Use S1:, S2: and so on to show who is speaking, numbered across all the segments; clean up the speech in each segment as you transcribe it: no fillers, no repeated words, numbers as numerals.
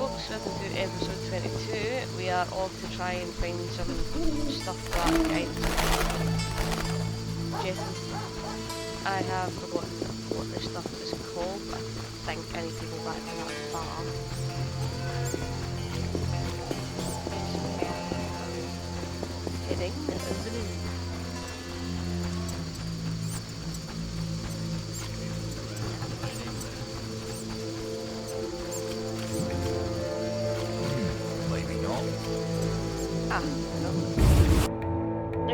S1: folks, welcome to episode 22. We are off to try and find some stuff for our guide. Jesse, I have forgotten what this stuff is called, but I think I need to go back to that bar. Heading into the room.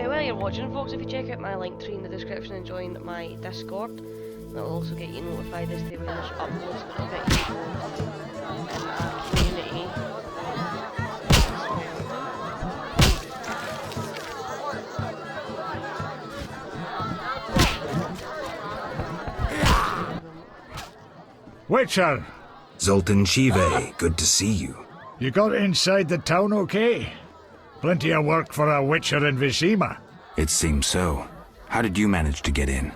S1: While you're watching, folks, if you check out my link tree in the description and join my Discord, that'll also get you notified as to when there's uploads and it'll get you involved in our community.
S2: Witcher!
S3: Zoltan Shive, good to see you.
S2: You got inside the town okay? Plenty of work for a Witcher in Vizima.
S3: It seems so. How did you manage to get in?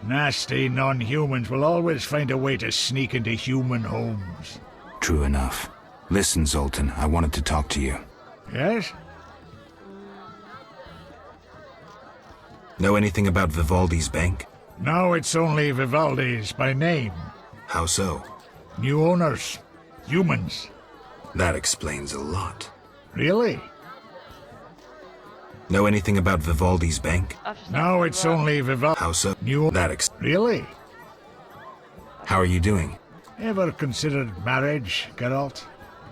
S2: Nasty non-humans will always find a way to sneak into human homes.
S3: True enough. Listen, Zoltan, I wanted to talk to you.
S2: Yes?
S3: Know anything about Vivaldi's bank?
S2: Now it's only Vivaldi's by name.
S3: How so?
S2: New owners. Humans.
S3: That explains a lot.
S2: Really?
S3: Know anything about Vivaldi's bank?
S2: Now it's only Vivaldi.
S3: How so?
S2: New. Really?
S3: How are you doing?
S2: Ever considered marriage, Geralt?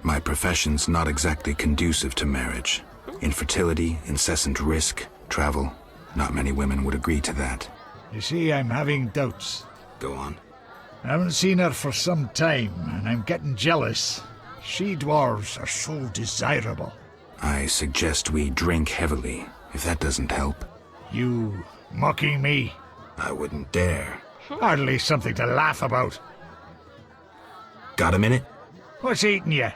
S3: My profession's not exactly conducive to marriage. Infertility, incessant risk, travel. Not many women would agree to that.
S2: You see, I'm having doubts.
S3: Go on.
S2: I haven't seen her for some time, and I'm getting jealous. She-dwarves are so desirable.
S3: I suggest we drink heavily, if that doesn't help.
S2: You mocking me?
S3: I wouldn't dare.
S2: Hardly something to laugh about.
S3: Got a minute?
S2: What's eating you?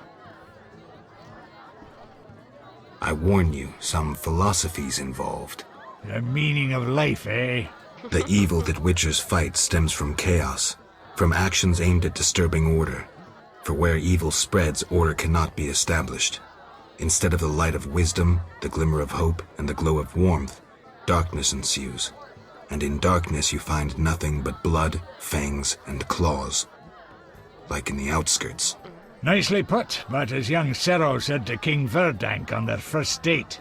S3: I warn you, some philosophy's involved.
S2: The meaning of life, eh?
S3: The evil that witchers fight stems from chaos, from actions aimed at disturbing order. For where evil spreads, order cannot be established. Instead of the light of wisdom, the glimmer of hope, and the glow of warmth, darkness ensues. And in darkness you find nothing but blood, fangs, and claws. Like in the outskirts.
S2: Nicely put, but as young Cero said to King Verdank on their first date,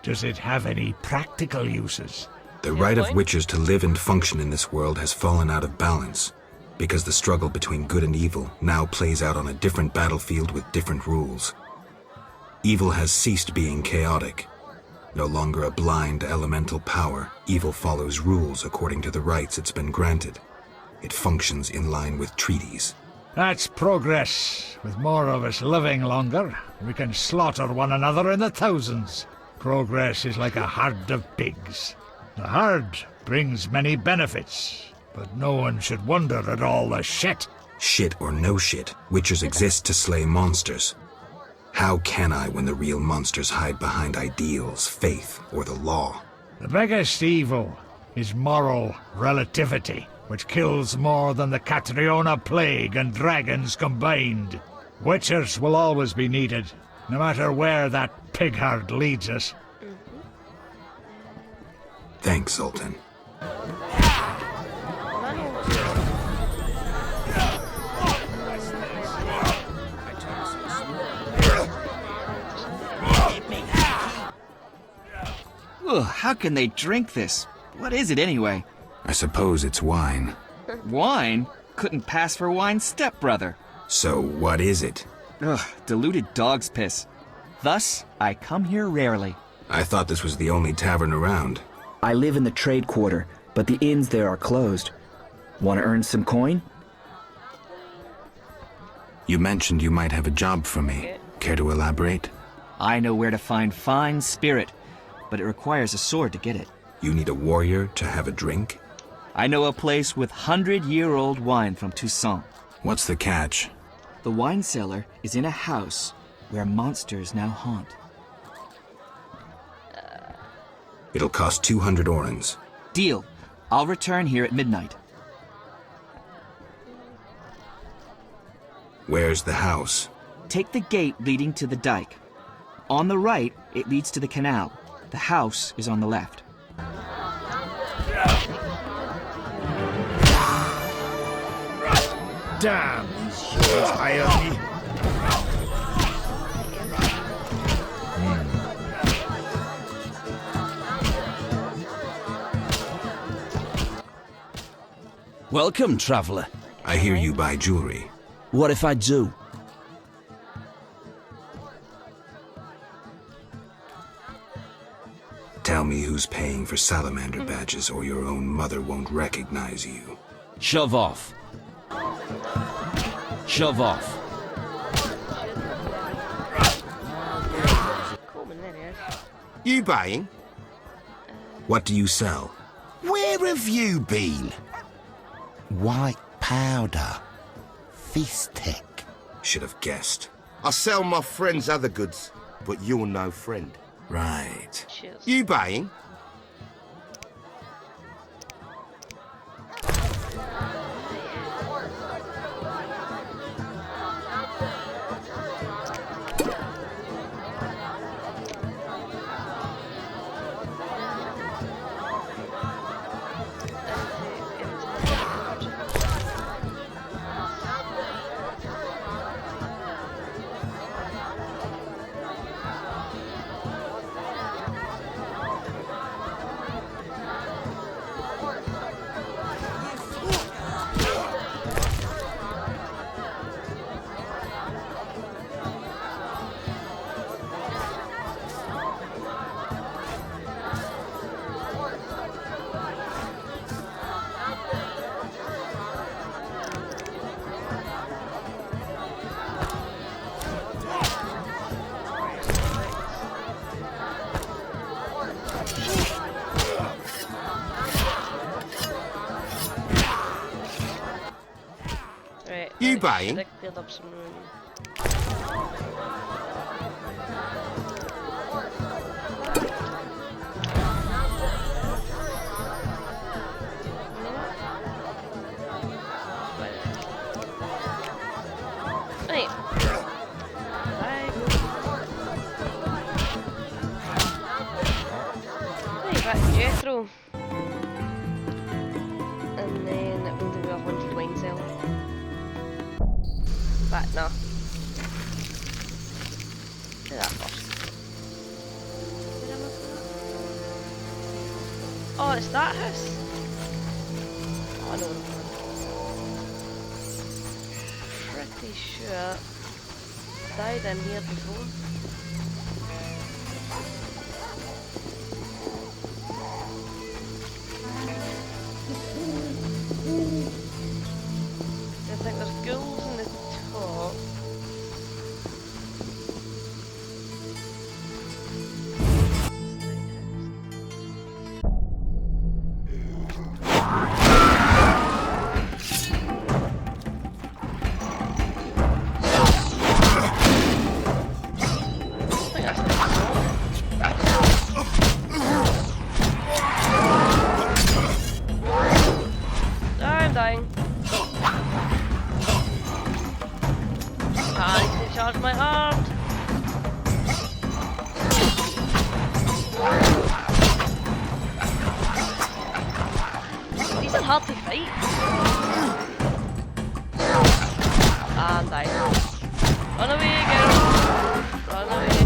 S2: does it have any practical uses?
S3: The right of witchers to live and function in this world has fallen out of balance, because the struggle between good and evil now plays out on a different battlefield with different rules. Evil has ceased being chaotic. No longer a blind elemental power, evil follows rules according to the rights it's been granted. It functions in line with treaties.
S2: That's progress. With more of us living longer, we can slaughter one another in the thousands. Progress is like a herd of pigs. The herd brings many benefits, but no one should wonder at all the shit.
S3: Shit or no shit, witchers exist to slay monsters. How can I when the real monsters hide behind ideals, faith, or the law?
S2: The biggest evil is moral relativity, which kills more than the Catriona plague and dragons combined. Witchers will always be needed, no matter where that pig herd leads us.
S3: Thanks, Zoltan.
S4: Ugh, how can they drink this? What is it anyway?
S3: I suppose it's wine.
S4: Wine? Couldn't pass for wine's stepbrother.
S3: So what is it?
S4: Ugh, diluted dog's piss. Thus, I come here rarely.
S3: I thought this was the only tavern around.
S5: I live in the trade quarter, but the inns there are closed. Want to earn some coin?
S3: You mentioned you might have a job for me. Care to elaborate?
S4: I know where to find fine spirit, but it requires a sword to get it.
S3: You need a warrior to have a drink?
S4: I know a place with 100-year-old wine from Toussaint.
S3: What's the catch?
S4: The wine cellar is in a house where monsters now haunt.
S3: It'll cost 200 orens.
S4: Deal. I'll return here at midnight.
S3: Where's the house?
S4: Take the gate leading to the dike. On the right, it leads to the canal. The house is on the left.
S2: Damn, these humans hire me.
S6: Welcome, traveller.
S3: I hear you buy jewelry.
S6: What if I do?
S3: Tell me who's paying for salamander badges or your own mother won't recognize you.
S6: Shove off. Shove off.
S1: Coleman, there he is.
S7: You buying?
S3: What do you sell?
S7: Where have you been? White powder. Fist tech.
S3: Should have guessed.
S7: I sell my friend's other goods, but you're no friend.
S3: Right.
S1: Cheers.
S7: You buying?
S1: Right.
S7: You
S1: I
S7: buying?
S1: should have cleared up some room. Right. Bye. Right, back to Jethro. And then we'll do a haunted wine cellar. But no. Do that first. Where am I put that? Oh, it's that house? Oh, I know what I'm doing. Pretty sure I died in here before. I think there's ghouls in the top. I'm dying. I need to charge my arm. These are hard to fight. And die. Run away, girl. Run away.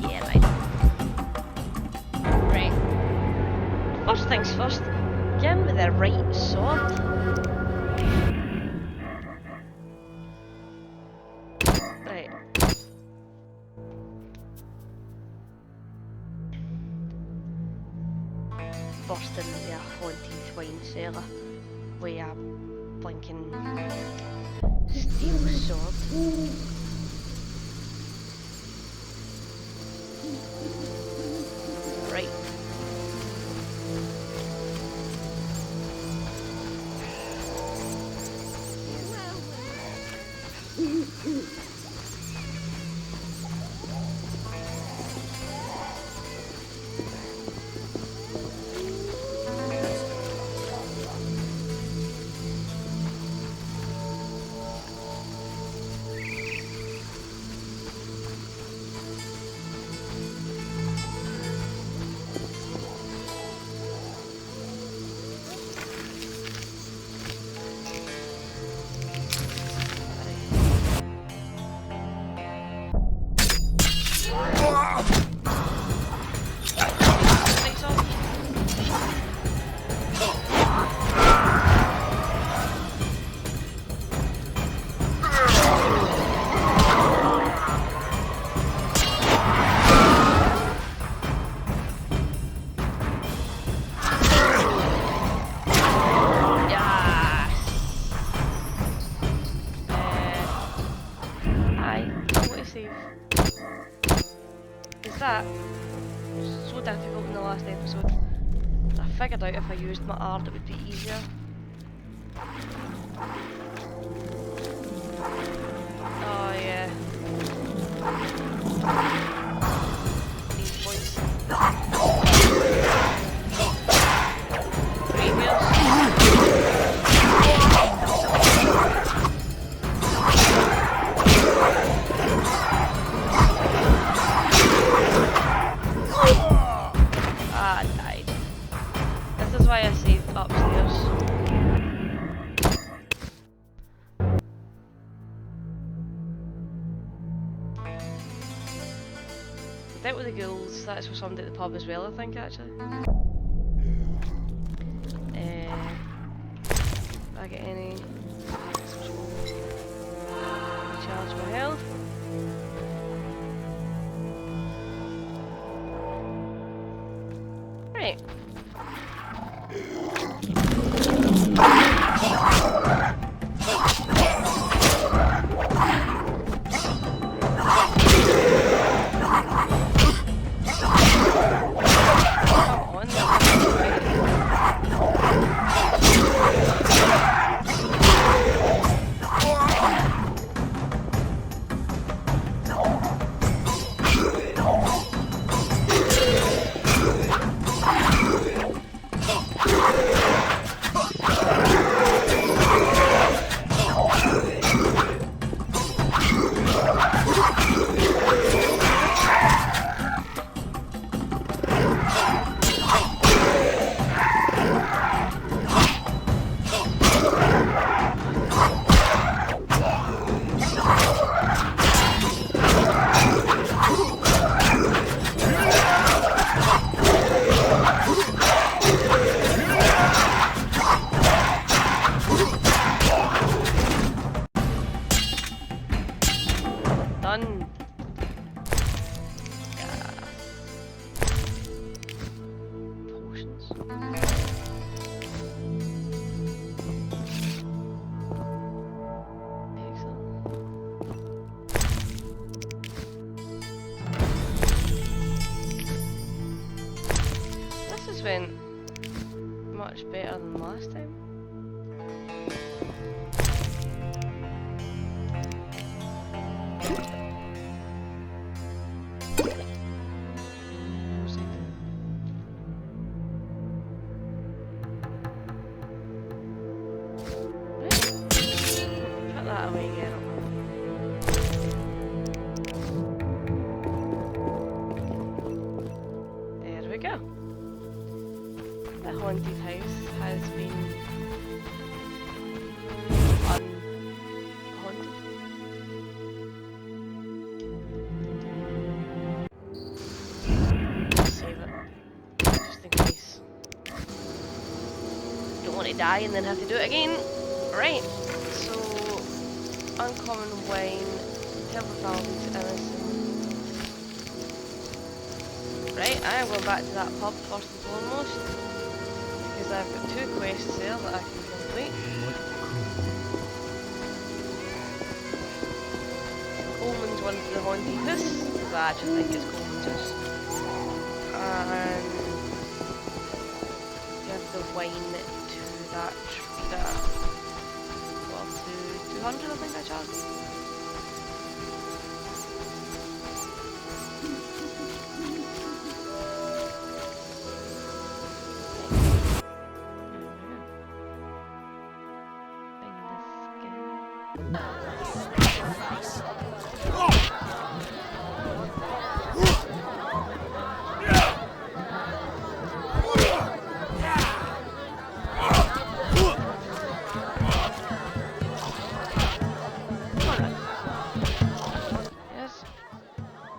S1: Yeah, right. First things first. Get him with the right sword. Right. Burst into a haunted wine cellar with a blinking steel sword. Right. that. It was so difficult in the last episode. I figured out if I used my art it would be easier. Oh yeah. These boys. Ah, I died. This is why I saved upstairs. I dealt with the ghouls, that's for somebody at the pub as well, I think, actually. I get any recharge my health. Right. Went much better than last time. Put that away again. There we go. The haunted house has been unhaunted. Save it, just in case. Don't want to die and then have to do it again. Right, so uncommon wine, tell Vivaldi to Innocence. Right, I am going back to that pub first and foremost. Because I've got 2 quests there that I can complete. Coleman's one for the haunted house, because I actually think it's Coleman's house. And give the wine to that trader. Well, to 200 I think I charged.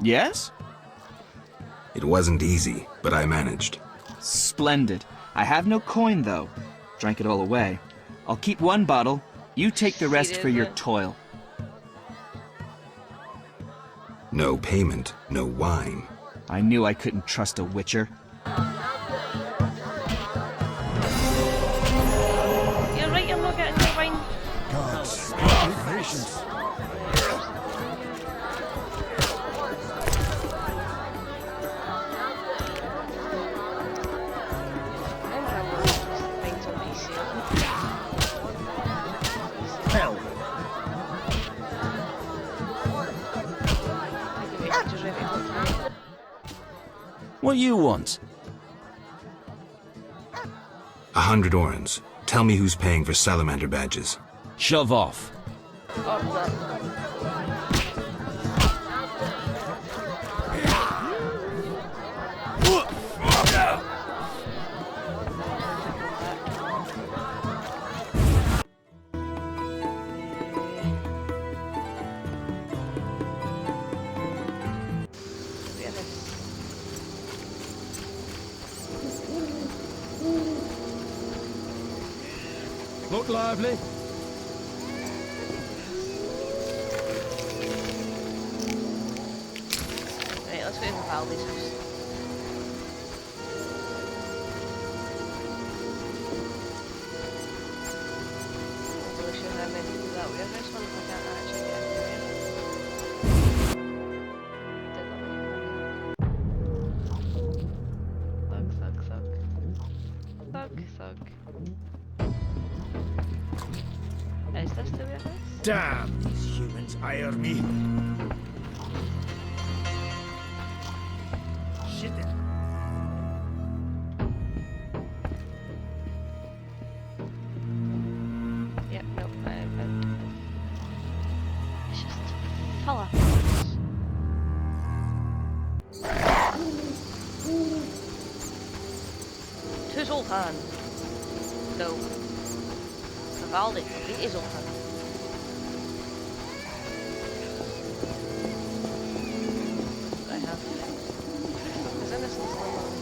S4: Yes?
S3: It wasn't easy, but I managed.
S4: Splendid. I have no coin, though. Drank it all away. I'll keep 1 bottle. You take the rest for your toil.
S3: No payment, no wine.
S4: I knew I couldn't trust a witcher.
S1: You're right, I'm not getting your wine.
S2: Gods, patience.
S6: What you want?
S3: 100 orens. Tell me who's paying for salamander badges.
S6: Shove off.
S1: Oh, no.
S2: Look lively.
S1: Right, let's go to Vivaldi's house. I'm not really sure how many people that we have this one if I can't actually get everywhere. Thug. Is this the way it is?
S2: Damn, these humans ire me. Shit.
S1: Yep, nope, it's just full of to his old hand. No. Vivaldi, complete his old hand. I have. His innocence alone.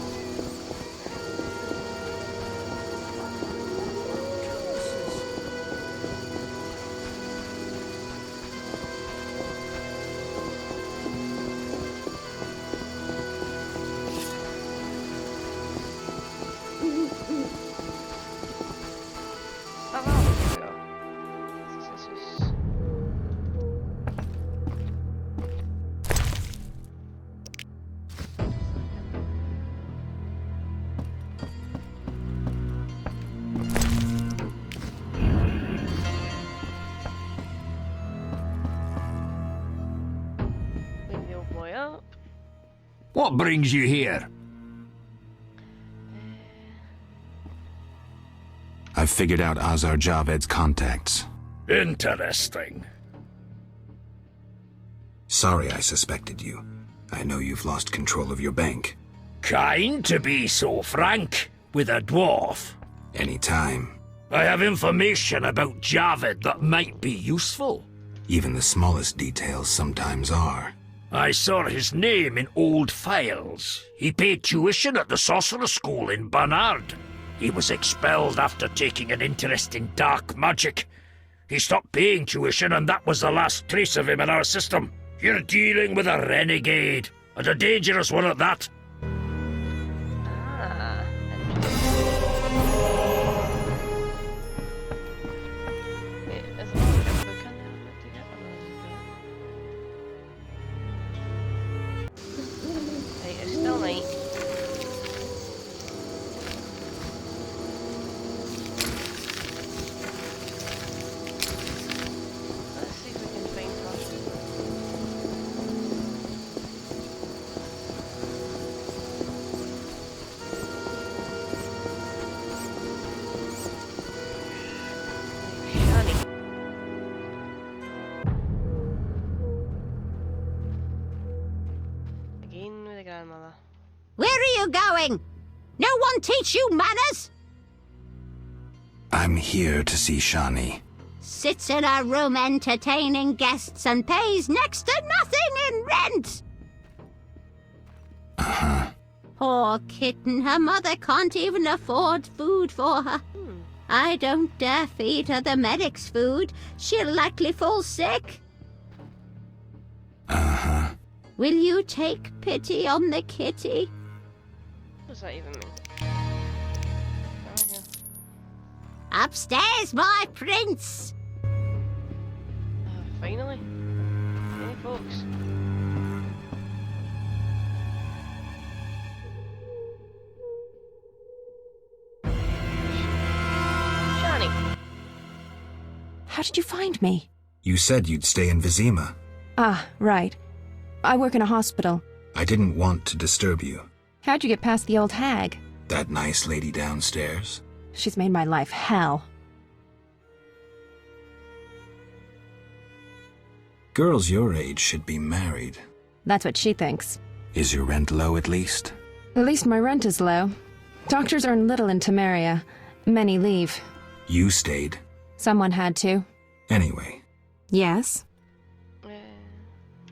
S2: What brings you here?
S3: I've figured out Azar Javed's contacts.
S2: Interesting.
S3: Sorry I suspected you. I know you've lost control of your bank.
S2: Kind to be so frank with a dwarf.
S3: Anytime.
S2: I have information about Javed that might be useful.
S3: Even the smallest details sometimes are.
S2: I saw his name in old files. He paid tuition at the sorcerer school in Barnard. He was expelled after taking an interest in dark magic. He stopped paying tuition and that was the last trace of him in our system. You're dealing with a renegade, and a dangerous one at that.
S1: Ah, wait, is there like a book in there I need to get? Right, it's still night. Let's see if we can find her. Shani. Again with the grandmother.
S8: Where are you going? No one teach you manners?
S3: I'm here to see Shani.
S8: Sits in her room entertaining guests and pays next to nothing in rent.
S3: Uh-huh.
S8: Poor kitten, her mother can't even afford food for her. I don't dare feed her the medic's food. She'll likely fall sick.
S3: Uh-huh.
S8: Will you take pity on the kitty?
S1: What does that even mean?
S8: Upstairs, my prince.
S1: Finally. Hey, folks. Shani.
S9: How did you find me?
S3: You said you'd stay in Vizima.
S9: Ah, right. I work in a hospital.
S3: I didn't want to disturb you.
S9: How'd you get past the old hag?
S3: That nice lady downstairs?
S9: She's made my life hell.
S3: Girls your age should be married.
S9: That's what she thinks.
S3: Is your rent low at least?
S9: At least my rent is low. Doctors earn little in Temeria. Many leave.
S3: You stayed.
S9: Someone had to.
S3: Anyway.
S9: Yes?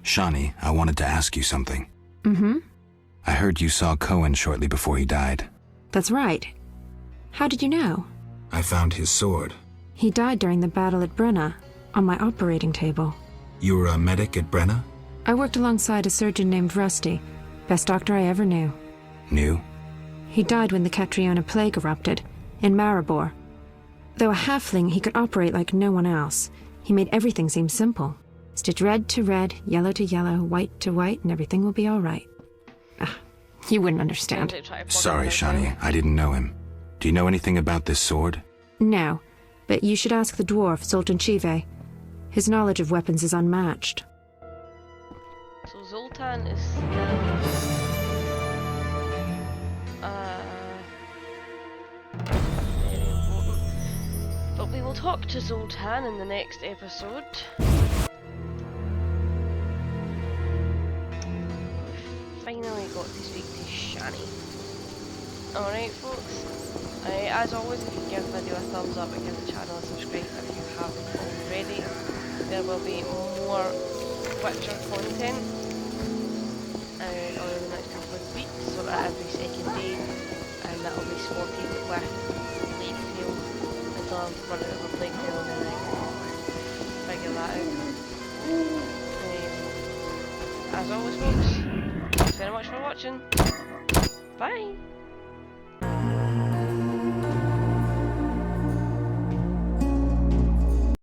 S3: Shani, I wanted to ask you something.
S9: Mm-hmm.
S3: I heard you saw Cohen shortly before he died.
S9: That's right. How did you know?
S3: I found his sword.
S9: He died during the battle at Brenna, on my operating table.
S3: You were a medic at Brenna?
S9: I worked alongside a surgeon named Rusty. Best doctor I ever knew.
S3: Knew?
S9: He died when the Catriona plague erupted, in Maribor. Though a halfling, he could operate like no one else. He made everything seem simple. Stitch red to red, yellow to yellow, white to white, and everything will be all right. You wouldn't understand.
S3: Sorry, Shani, I didn't know him. Do you know anything about this sword?
S9: No, but you should ask the dwarf, Zoltan Chive. His knowledge of weapons is unmatched.
S1: So Zoltan is still... very important. But we will talk to Zoltan in the next episode. Finally got to speak to Shani. Alright folks, as always, if you give the video a thumbs up and give the channel a subscribe if you haven't already. There will be more Witcher content over the next couple of weeks, so that every second day, and that will be sorted with Plague Tale until I'm running out of Plague Tale and then I can figure that out. As always folks, thanks very much for watching. Bye!